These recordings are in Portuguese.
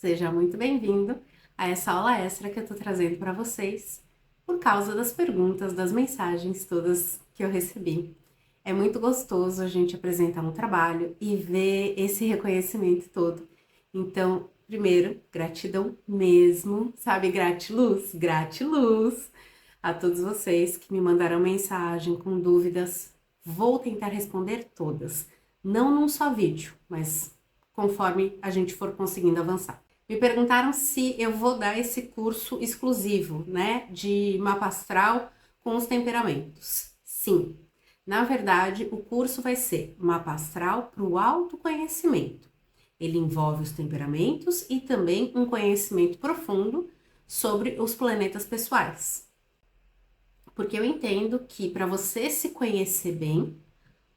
Seja muito bem-vindo a essa aula extra que eu tô trazendo para vocês por causa das perguntas, das mensagens todas que eu recebi. É muito gostoso a gente apresentar um trabalho e ver esse reconhecimento todo. Então, primeiro, gratidão mesmo, sabe? Gratiluz, gratiluz a todos vocês que me mandaram mensagem com dúvidas. Vou tentar responder todas, não num só vídeo, mas conforme a gente for conseguindo avançar. Me perguntaram se eu vou dar esse curso exclusivo, né, de mapa astral com os temperamentos. Sim, na verdade, o curso vai ser mapa astral para o autoconhecimento. Ele envolve os temperamentos e também um conhecimento profundo sobre os planetas pessoais. Porque eu entendo que para você se conhecer bem,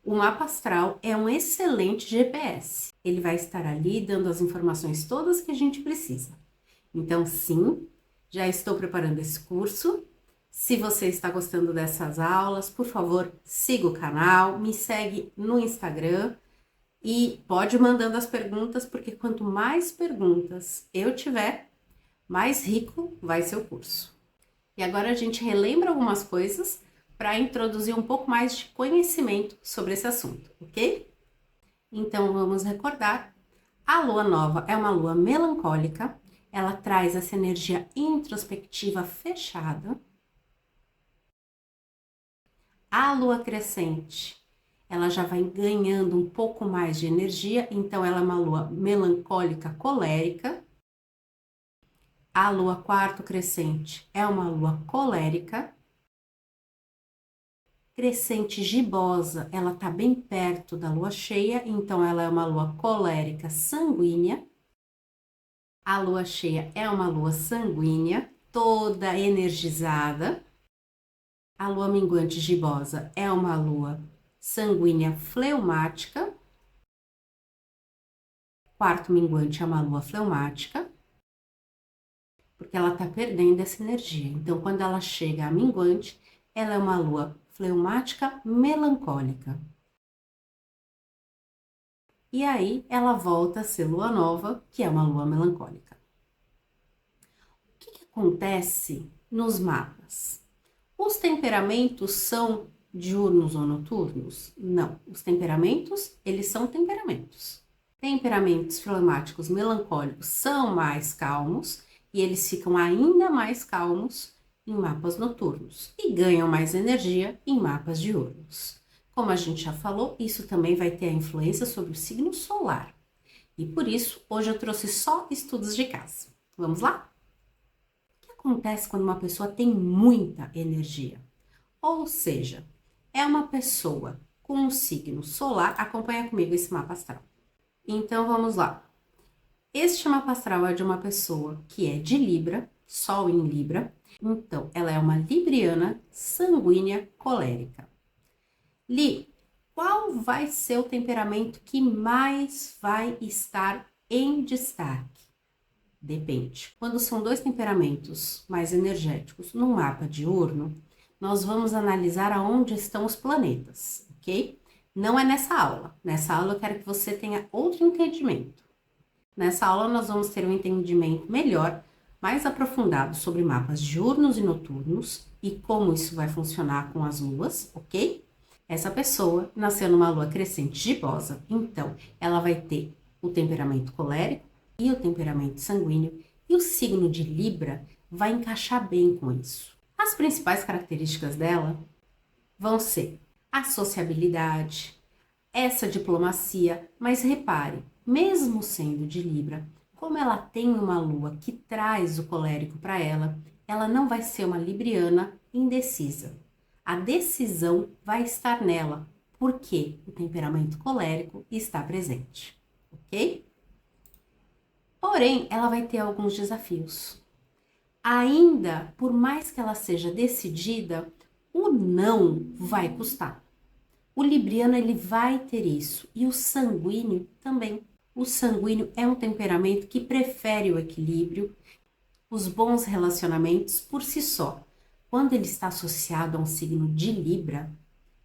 o mapa astral é um excelente GPS. Ele vai estar ali dando as informações todas que a gente precisa. Então, sim, já estou preparando esse curso. Se você está gostando dessas aulas, por favor, siga o canal, me segue no Instagram e pode ir mandando as perguntas, porque quanto mais perguntas eu tiver, mais rico vai ser o curso. E agora a gente relembra algumas coisas para introduzir um pouco mais de conhecimento sobre esse assunto, ok? Então vamos recordar, a lua nova é uma lua melancólica, ela traz essa energia introspectiva fechada. A lua crescente, ela já vai ganhando um pouco mais de energia, então ela é uma lua melancólica colérica. A lua quarto crescente é uma lua colérica. Crescente gibosa, ela tá bem perto da lua cheia, então ela é uma lua colérica sanguínea. A lua cheia é uma lua sanguínea, toda energizada. A lua minguante gibosa é uma lua sanguínea fleumática. Quarto minguante é uma lua fleumática, porque ela tá perdendo essa energia. Então, quando ela chega a minguante, ela é uma lua fleumática melancólica. E aí ela volta a ser lua nova, que é uma lua melancólica. O que acontece nos mapas? Os temperamentos são diurnos ou noturnos? Não. Os temperamentos, eles são temperamentos. Temperamentos fleumáticos melancólicos são mais calmos e eles ficam ainda mais calmos em mapas noturnos e ganham mais energia em mapas diurnos. Como a gente já falou, isso também vai ter a influência sobre o signo solar. E por isso, hoje eu trouxe só estudos de casa. Vamos lá? O que acontece quando uma pessoa tem muita energia? Ou seja, é uma pessoa com um signo solar, acompanha comigo esse mapa astral. Então vamos lá. Este mapa astral é de uma pessoa que é de Libra, Sol em Libra. Então, ela é uma libriana sanguínea colérica. Li, qual vai ser o temperamento que mais vai estar em destaque? Depende. Quando são dois temperamentos mais energéticos no mapa diurno, nós vamos analisar aonde estão os planetas, ok? Não é nessa aula. Nessa aula eu quero que você tenha outro entendimento. Nessa aula nós vamos ter um entendimento melhor, mais aprofundado sobre mapas diurnos e noturnos e como isso vai funcionar com as luas, ok? Essa pessoa nasceu numa lua crescente gibosa, então ela vai ter o temperamento colérico e o temperamento sanguíneo, e o signo de Libra vai encaixar bem com isso. As principais características dela vão ser a sociabilidade, essa diplomacia, mas repare, mesmo sendo de Libra, como ela tem uma lua que traz o colérico para ela não vai ser uma libriana indecisa. A decisão vai estar nela, porque o temperamento colérico está presente, ok? Porém, ela vai ter alguns desafios. Ainda, por mais que ela seja decidida, o não vai custar. O libriano, ele vai ter isso, e o sanguíneo também. O sanguíneo é um temperamento que prefere o equilíbrio, os bons relacionamentos por si só. Quando ele está associado a um signo de Libra,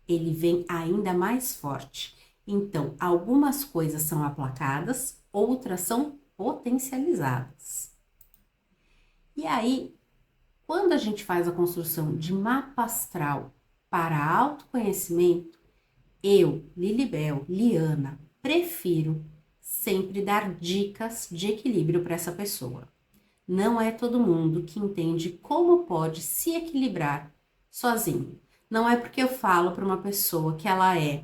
ele vem ainda mais forte. Então, algumas coisas são aplacadas, outras são potencializadas. E aí, quando a gente faz a construção de mapa astral para autoconhecimento, eu, Lilibel, Liana, prefiro sempre dar dicas de equilíbrio para essa pessoa. Não é todo mundo que entende como pode se equilibrar sozinho. Não é porque eu falo para uma pessoa que ela é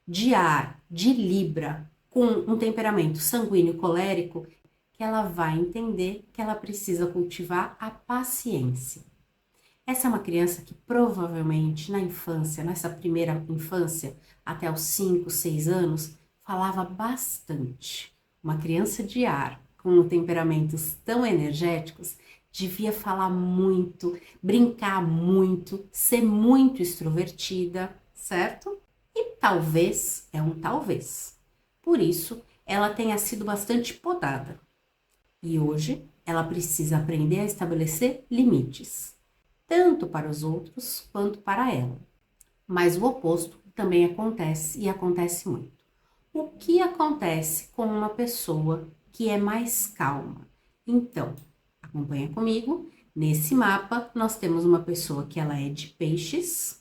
de ar, de Libra, com um temperamento sanguíneo colérico, que ela vai entender que ela precisa cultivar a paciência. Essa é uma criança que provavelmente na infância, nessa primeira infância, até os 5, 6 anos, falava bastante. Uma criança de ar, com temperamentos tão energéticos, devia falar muito, brincar muito, ser muito extrovertida, certo? E talvez, é um talvez, por isso ela tenha sido bastante podada. E hoje ela precisa aprender a estabelecer limites, tanto para os outros quanto para ela. Mas o oposto também acontece e acontece muito. O que acontece com uma pessoa que é mais calma? Então, acompanha comigo. Nesse mapa, nós temos uma pessoa que ela é de peixes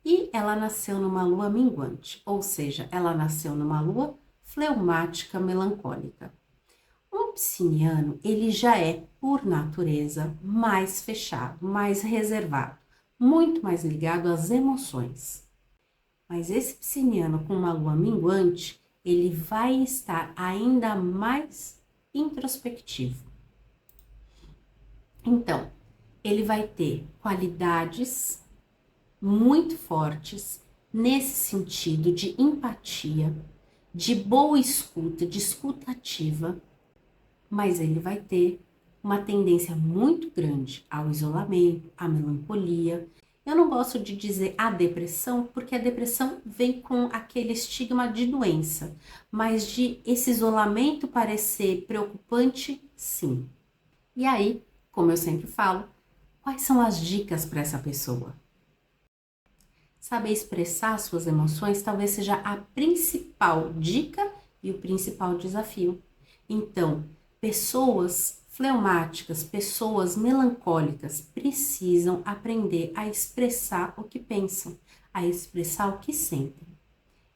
e ela nasceu numa lua minguante, ou seja, ela nasceu numa lua fleumática melancólica. Um pisciano, ele já é, por natureza, mais fechado, mais reservado, muito mais ligado às emoções. Mas esse pisciano com uma lua minguante, ele vai estar ainda mais introspectivo. Então, ele vai ter qualidades muito fortes nesse sentido de empatia, de boa escuta, de escuta ativa, mas ele vai ter uma tendência muito grande ao isolamento, à melancolia. Eu não gosto de dizer a depressão, porque a depressão vem com aquele estigma de doença, mas de esse isolamento parecer preocupante, sim. E aí, como eu sempre falo, quais são as dicas para essa pessoa? Saber expressar suas emoções talvez seja a principal dica e o principal desafio. Então, pessoas fleumáticas, pessoas melancólicas precisam aprender a expressar o que pensam, a expressar o que sentem.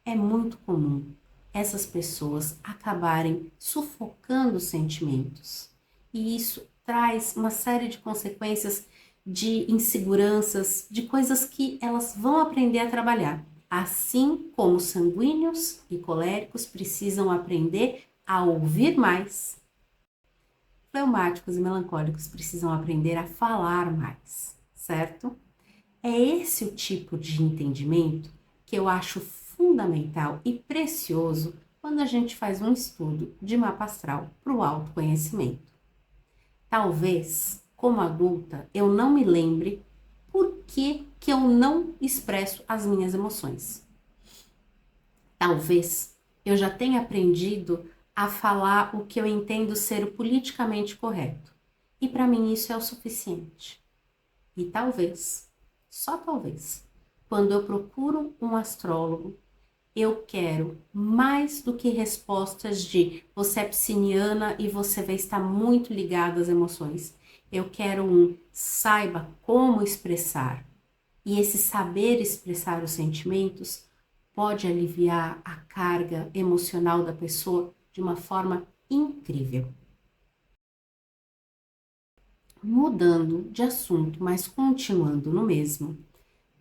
É muito comum essas pessoas acabarem sufocando os sentimentos. E isso traz uma série de consequências de inseguranças, de coisas que elas vão aprender a trabalhar. Assim como sanguíneos e coléricos precisam aprender a ouvir mais, fleumáticos e melancólicos precisam aprender a falar mais, certo? É esse o tipo de entendimento que eu acho fundamental e precioso quando a gente faz um estudo de mapa astral para o autoconhecimento. Talvez, como adulta, eu não me lembre por que eu não expresso as minhas emoções. Talvez eu já tenha aprendido a falar o que eu entendo ser o politicamente correto. E para mim isso é o suficiente. E talvez, só talvez, quando eu procuro um astrólogo, eu quero mais do que respostas de você é pisciana e você vai estar muito ligado às emoções. Eu quero um saiba como expressar. E esse saber expressar os sentimentos pode aliviar a carga emocional da pessoa de uma forma incrível. Mudando de assunto, mas continuando no mesmo,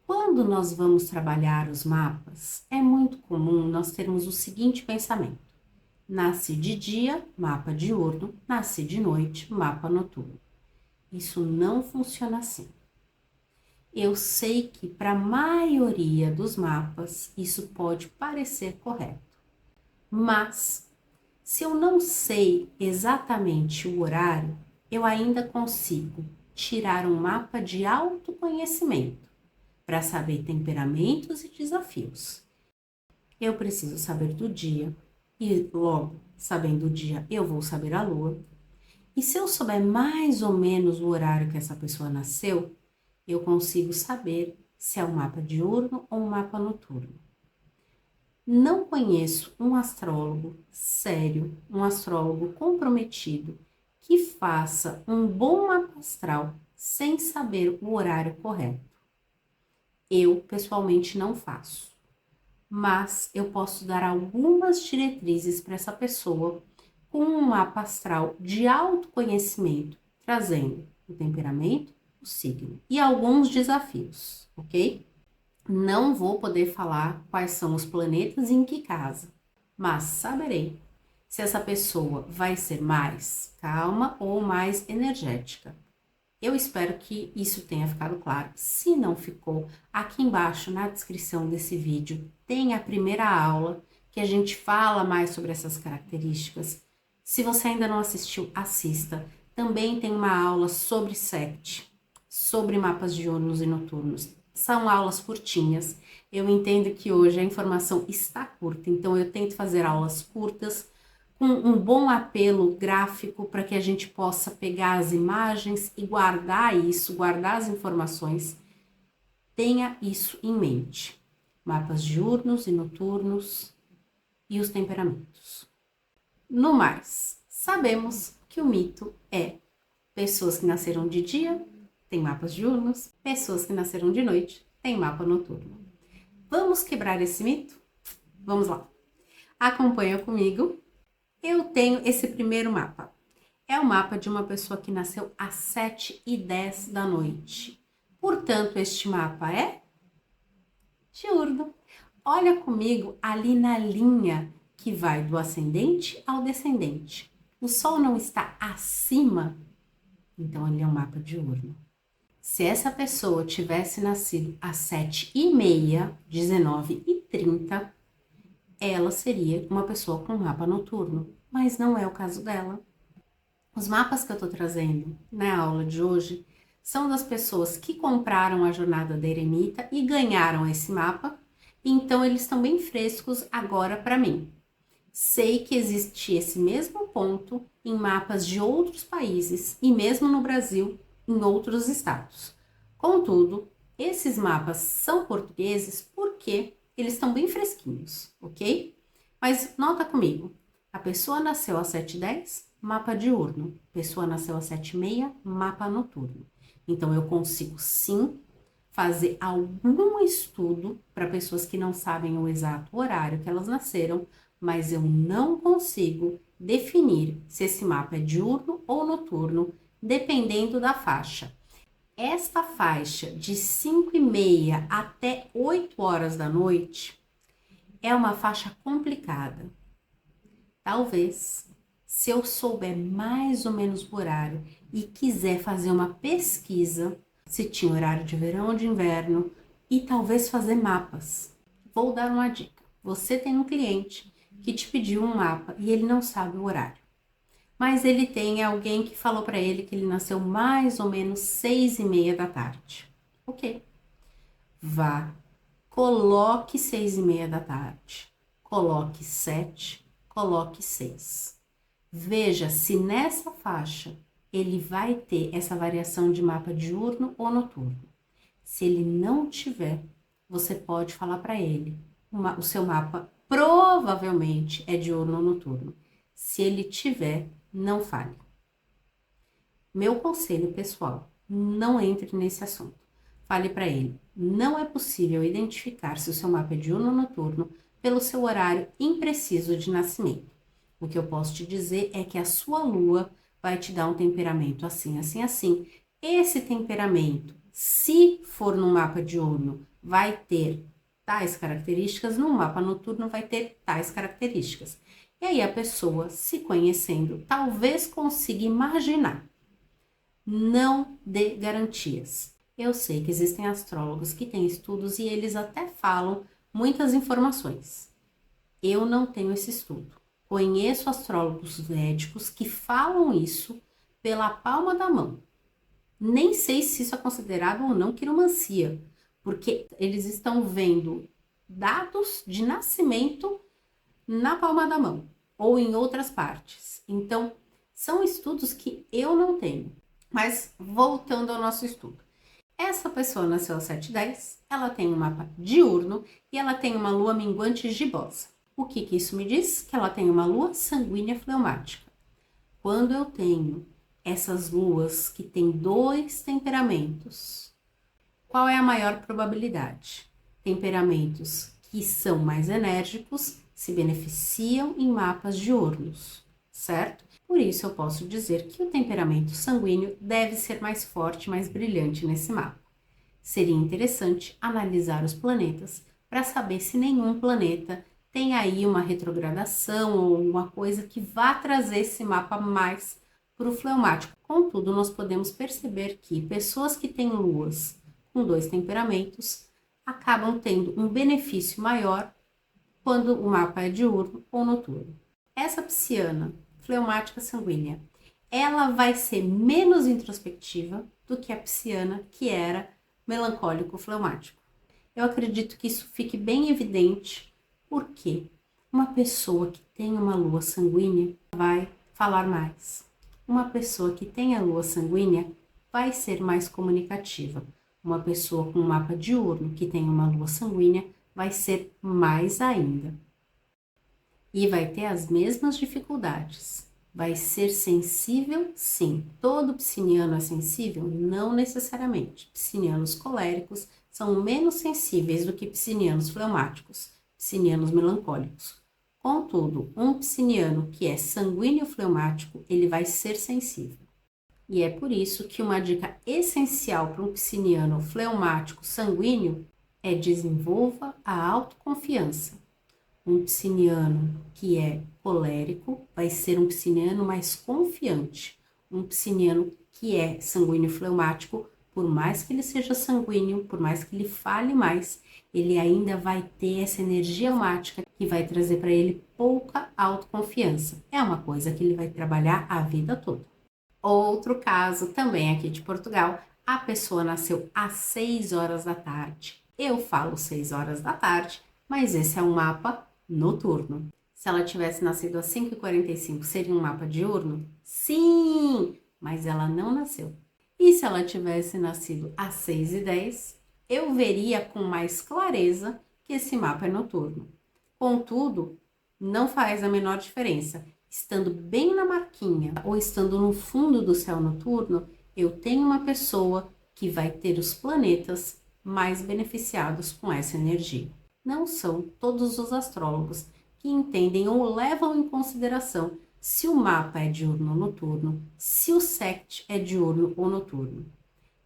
quando nós vamos trabalhar os mapas, é muito comum nós termos o seguinte pensamento: nasce de dia, mapa diurno, nasce de noite, mapa noturno. Isso não funciona assim. Eu sei que para a maioria dos mapas isso pode parecer correto, mas se eu não sei exatamente o horário, eu ainda consigo tirar um mapa de autoconhecimento para saber temperamentos e desafios. Eu preciso saber do dia e logo, sabendo o dia, eu vou saber a lua. E se eu souber mais ou menos o horário que essa pessoa nasceu, eu consigo saber se é um mapa diurno ou um mapa noturno. Não conheço um astrólogo sério, um astrólogo comprometido, que faça um bom mapa astral sem saber o horário correto. Eu, pessoalmente, não faço, mas eu posso dar algumas diretrizes para essa pessoa com um mapa astral de autoconhecimento, trazendo o temperamento, o signo e alguns desafios, ok? Não vou poder falar quais são os planetas e em que casa, mas saberei se essa pessoa vai ser mais calma ou mais energética. Eu espero que isso tenha ficado claro. Se não ficou, aqui embaixo na descrição desse vídeo tem a primeira aula que a gente fala mais sobre essas características. Se você ainda não assistiu, assista. Também tem uma aula sobre SECT, sobre mapas diurnos e noturnos. São aulas curtinhas. Eu entendo que hoje a informação está curta, então eu tento fazer aulas curtas com um bom apelo gráfico para que a gente possa pegar as imagens e guardar isso, guardar as informações. Tenha isso em mente. Mapas diurnos e noturnos e os temperamentos. No mais, sabemos que o mito é pessoas que nasceram de dia têm mapas diurnos, pessoas que nasceram de noite têm mapa noturno. Vamos quebrar esse mito? Vamos lá. Acompanha comigo. Eu tenho esse primeiro mapa. É o mapa de uma pessoa que nasceu às 7h10 da noite. Portanto, este mapa é diurno. Olha comigo ali na linha que vai do ascendente ao descendente. O Sol não está acima, então ele é um mapa diurno. Se essa pessoa tivesse nascido às 7h30, 19h30, ela seria uma pessoa com mapa noturno, mas não é o caso dela. Os mapas que eu tô trazendo na aula de hoje são das pessoas que compraram a jornada da Eremita e ganharam esse mapa, então eles estão bem frescos agora para mim. Sei que existe esse mesmo ponto em mapas de outros países e mesmo no Brasil, em outros estados. Contudo, esses mapas são portugueses porque eles estão bem fresquinhos, ok? Mas nota comigo, a pessoa nasceu às 7h10, mapa diurno. Pessoa nasceu às 7h30, mapa noturno. Então, eu consigo sim fazer algum estudo para pessoas que não sabem o exato horário que elas nasceram, mas eu não consigo definir se esse mapa é diurno ou noturno, dependendo da faixa. Esta faixa de 5h30 até 8h da noite é uma faixa complicada. Talvez, se eu souber mais ou menos o horário e quiser fazer uma pesquisa, se tinha horário de verão ou de inverno, e talvez fazer mapas. Vou dar uma dica. Você tem um cliente que te pediu um mapa e ele não sabe o horário. Mas ele tem alguém que falou para ele que ele nasceu mais ou menos 6h30 da tarde. Ok. Vá, coloque 6h30 da tarde, coloque 7, coloque 6. Veja se nessa faixa ele vai ter essa variação de mapa diurno ou noturno. Se ele não tiver, você pode falar para ele, o seu mapa provavelmente é diurno ou noturno. Se ele tiver, não fale. Meu conselho pessoal, não entre nesse assunto. Fale para ele, não é possível identificar se o seu mapa é diurno ou noturno pelo seu horário impreciso de nascimento. O que eu posso te dizer é que a sua lua vai te dar um temperamento assim, assim, assim. Esse temperamento, se for no mapa diurno, vai ter tais características, no mapa noturno vai ter tais características. E aí a pessoa, se conhecendo, talvez consiga imaginar. Não dê garantias. Eu sei que existem astrólogos que têm estudos e eles até falam muitas informações. Eu não tenho esse estudo. Conheço astrólogos védicos que falam isso pela palma da mão. Nem sei se isso é considerado ou não quiromancia, porque eles estão vendo dados de nascimento na palma da mão ou em outras partes. Então, são estudos que eu não tenho. Mas voltando ao nosso estudo. Essa pessoa nasceu às 7h10, ela tem um mapa diurno e ela tem uma lua minguante gibosa. O que isso me diz? Que ela tem uma lua sanguínea fleumática. Quando eu tenho essas luas que têm 2 temperamentos, qual é a maior probabilidade? Temperamentos que são mais enérgicos se beneficiam em mapas diurnos, certo? Por isso eu posso dizer que o temperamento sanguíneo deve ser mais forte, mais brilhante nesse mapa. Seria interessante analisar os planetas para saber se nenhum planeta tem aí uma retrogradação ou alguma coisa que vá trazer esse mapa mais para o fleumático. Contudo, nós podemos perceber que pessoas que têm luas com 2 temperamentos acabam tendo um benefício maior quando o mapa é diurno ou noturno. Essa pisciana fleumática sanguínea, ela vai ser menos introspectiva do que a pisciana que era melancólico fleumático. Eu acredito que isso fique bem evidente porque uma pessoa que tem uma lua sanguínea vai falar mais. Uma pessoa que tem a lua sanguínea vai ser mais comunicativa. Uma pessoa com um mapa diurno que tem uma lua sanguínea vai ser mais ainda. E vai ter as mesmas dificuldades. Vai ser sensível? Sim. Todo pisciniano é sensível? Não necessariamente. Piscinianos coléricos são menos sensíveis do que piscinianos fleumáticos, piscinianos melancólicos. Contudo, um pisciniano que é sanguíneo fleumático, ele vai ser sensível. E é por isso que uma dica essencial para um pisciniano fleumático sanguíneo é desenvolva a autoconfiança. Um pisciniano que é colérico vai ser um pisciniano mais confiante. Um pisciniano que é sanguíneo fleumático, por mais que ele seja sanguíneo, por mais que ele fale mais, ele ainda vai ter essa energia fleumática que vai trazer para ele pouca autoconfiança. É uma coisa que ele vai trabalhar a vida toda. Outro caso, também aqui de Portugal, a pessoa nasceu às 6 horas da tarde. Eu falo 6 horas da tarde, mas esse é um mapa noturno. Se ela tivesse nascido às 5h45, seria um mapa diurno? Sim, mas ela não nasceu. E se ela tivesse nascido às 6h10, eu veria com mais clareza que esse mapa é noturno. Contudo, não faz a menor diferença. Estando bem na marquinha ou estando no fundo do céu noturno, eu tenho uma pessoa que vai ter os planetas mais beneficiados com essa energia. Não são todos os astrólogos que entendem ou levam em consideração se o mapa é diurno ou noturno, se o sect é diurno ou noturno.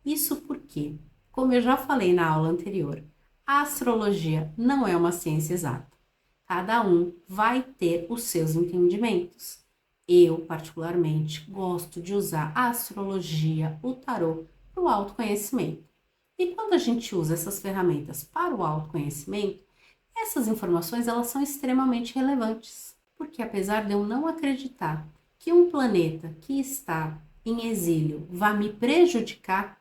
Isso porque, como eu já falei na aula anterior, a astrologia não é uma ciência exata. Cada um vai ter os seus entendimentos. Eu, particularmente, gosto de usar a astrologia, o tarô, para o autoconhecimento. E quando a gente usa essas ferramentas para o autoconhecimento, essas informações elas são extremamente relevantes. Porque apesar de eu não acreditar que um planeta que está em exílio vai me prejudicar,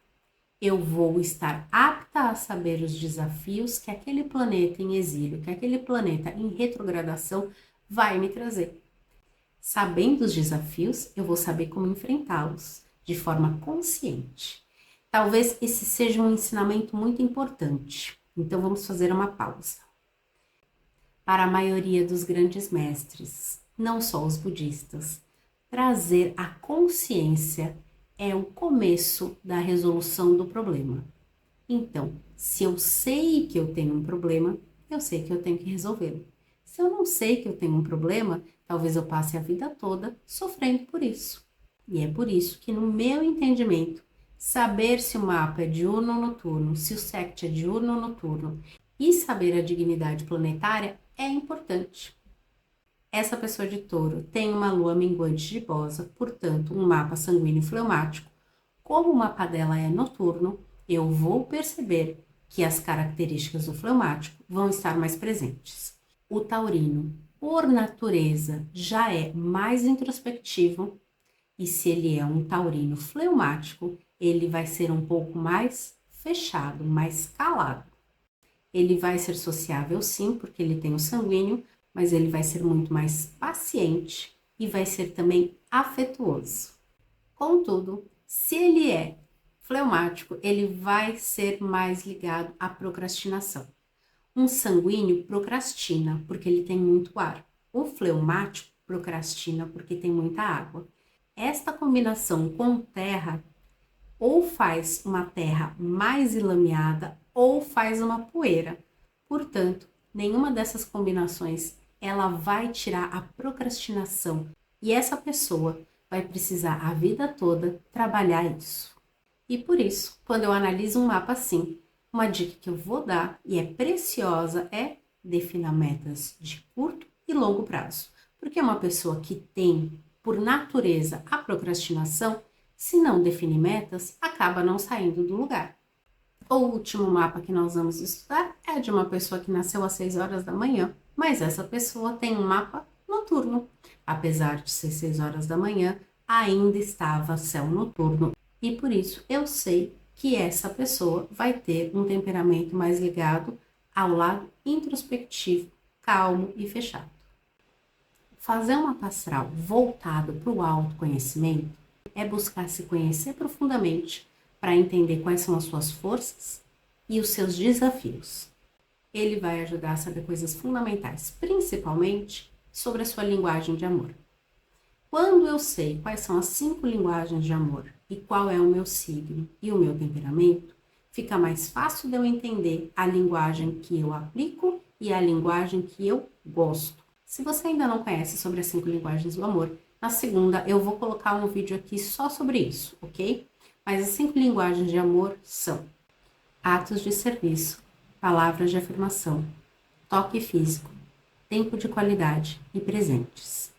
eu vou estar apta a saber os desafios que aquele planeta em exílio, que aquele planeta em retrogradação vai me trazer. Sabendo os desafios, eu vou saber como enfrentá-los de forma consciente. Talvez esse seja um ensinamento muito importante. Então vamos fazer uma pausa. Para a maioria dos grandes mestres, não só os budistas, trazer a consciência é o começo da resolução do problema. Então, se eu sei que eu tenho um problema, eu sei que eu tenho que resolvê-lo. Se eu não sei que eu tenho um problema, talvez eu passe a vida toda sofrendo por isso. E é por isso que, no meu entendimento, saber se o mapa é diurno ou noturno, se o sect é diurno ou noturno e saber a dignidade planetária é importante. Essa pessoa de touro tem uma lua minguante gibosa, portanto, um mapa sanguíneo fleumático. Como o mapa dela é noturno, eu vou perceber que as características do fleumático vão estar mais presentes. O taurino, por natureza, já é mais introspectivo, e se ele é um taurino fleumático, ele vai ser um pouco mais fechado, mais calado. Ele vai ser sociável sim, porque ele tem o sanguíneo, mas ele vai ser muito mais paciente e vai ser também afetuoso. Contudo, se ele é Fleumático, ele vai ser mais ligado à procrastinação. Um sanguíneo procrastina porque ele tem muito ar. O fleumático procrastina porque tem muita água. Esta combinação com terra ou faz uma terra mais ilameada ou faz uma poeira. Portanto, nenhuma dessas combinações ela vai tirar a procrastinação e essa pessoa vai precisar a vida toda trabalhar isso. E por isso, quando eu analiso um mapa assim, uma dica que eu vou dar e é preciosa é defina metas de curto e longo prazo. Porque uma pessoa que tem, por natureza, a procrastinação, se não define metas, acaba não saindo do lugar. O último mapa que nós vamos estudar é de uma pessoa que nasceu às 6 horas da manhã, mas essa pessoa tem um mapa noturno. Apesar de ser 6 horas da manhã, ainda estava céu noturno. E por isso eu sei que essa pessoa vai ter um temperamento mais ligado ao lado introspectivo, calmo e fechado. Fazer uma mapa astral voltado para o autoconhecimento é buscar se conhecer profundamente para entender quais são as suas forças e os seus desafios. Ele vai ajudar a saber coisas fundamentais, principalmente sobre a sua linguagem de amor. Quando eu sei quais são as 5 linguagens de amor e qual é o meu signo e o meu temperamento, fica mais fácil de eu entender a linguagem que eu aplico e a linguagem que eu gosto. Se você ainda não conhece sobre as 5 linguagens do amor, na segunda eu vou colocar um vídeo aqui só sobre isso, ok? Mas as 5 linguagens de amor são atos de serviço, palavras de afirmação, toque físico, tempo de qualidade e presentes.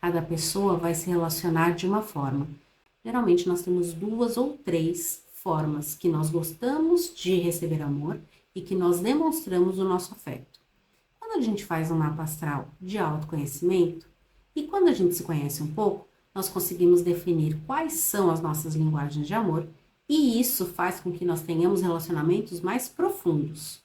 Cada pessoa vai se relacionar de uma forma. Geralmente nós temos 2 ou 3 formas que nós gostamos de receber amor e que nós demonstramos o nosso afeto. Quando a gente faz um mapa astral de autoconhecimento e quando a gente se conhece um pouco, nós conseguimos definir quais são as nossas linguagens de amor e isso faz com que nós tenhamos relacionamentos mais profundos.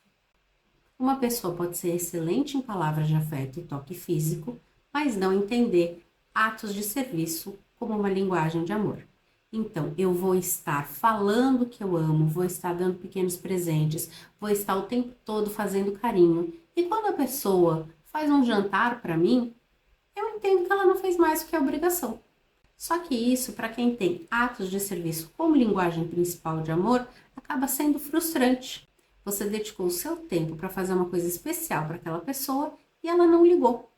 Uma pessoa pode ser excelente em palavras de afeto e toque físico, mas não entender atos de serviço como uma linguagem de amor. Então, eu vou estar falando que eu amo, vou estar dando pequenos presentes, vou estar o tempo todo fazendo carinho. E quando a pessoa faz um jantar para mim, eu entendo que ela não fez mais do que a obrigação. Só que isso, para quem tem atos de serviço como linguagem principal de amor, acaba sendo frustrante. Você dedicou o seu tempo para fazer uma coisa especial para aquela pessoa e ela não ligou.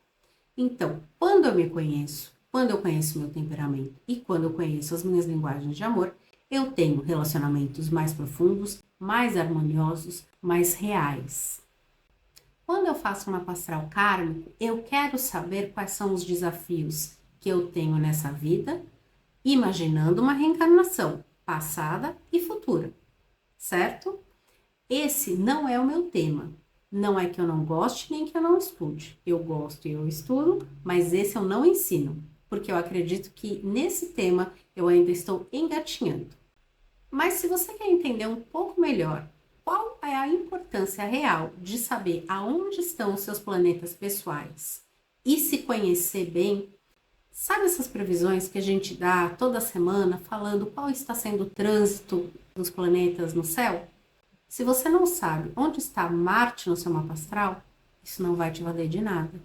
Então, quando eu me conheço, quando eu conheço meu temperamento e quando eu conheço as minhas linguagens de amor, eu tenho relacionamentos mais profundos, mais harmoniosos, mais reais. Quando eu faço uma mapa astral kármico, eu quero saber quais são os desafios que eu tenho nessa vida, imaginando uma reencarnação passada e futura, certo? Esse não é o meu tema. Não é que eu não goste nem que eu não estude. Eu gosto e eu estudo, mas esse eu não ensino, porque eu acredito que nesse tema eu ainda estou engatinhando. Mas se você quer entender um pouco melhor qual é a importância real de saber aonde estão os seus planetas pessoais e se conhecer bem, sabe essas previsões que a gente dá toda semana falando qual está sendo o trânsito dos planetas no céu? Se você não sabe onde está Marte no seu mapa astral, isso não vai te valer de nada.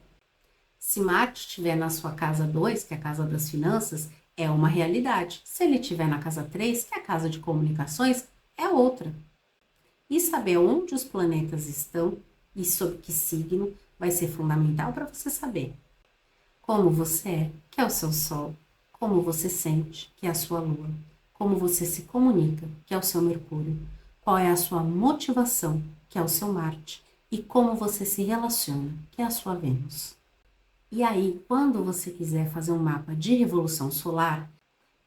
Se Marte estiver na sua casa 2, que é a casa das finanças, é uma realidade. Se ele estiver na casa 3, que é a casa de comunicações, é outra. E saber onde os planetas estão e sob que signo vai ser fundamental para você saber como você é, que é o seu Sol, como você sente, que é a sua Lua, como você se comunica, que é o seu Mercúrio, qual é a sua motivação, que é o seu Marte, e como você se relaciona, que é a sua Vênus. E aí, quando você quiser fazer um mapa de revolução solar,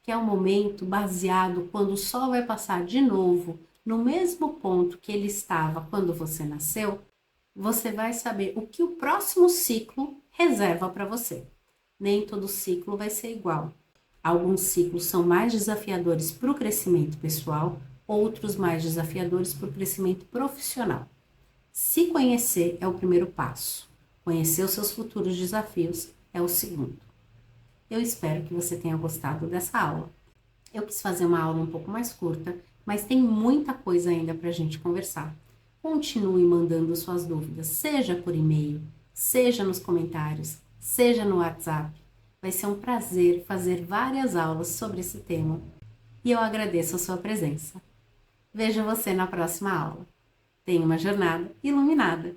que é um momento baseado quando o Sol vai passar de novo no mesmo ponto que ele estava quando você nasceu, você vai saber o que o próximo ciclo reserva para você. Nem todo ciclo vai ser igual. Alguns ciclos são mais desafiadores para o crescimento pessoal, outros mais desafiadores para o crescimento profissional. Se conhecer é o primeiro passo. Conhecer os seus futuros desafios é o segundo. Eu espero que você tenha gostado dessa aula. Eu quis fazer uma aula um pouco mais curta, mas tem muita coisa ainda para a gente conversar. Continue mandando suas dúvidas, seja por e-mail, seja nos comentários, seja no WhatsApp. Vai ser um prazer fazer várias aulas sobre esse tema e eu agradeço a sua presença. Vejo você na próxima aula. Tenha uma jornada iluminada!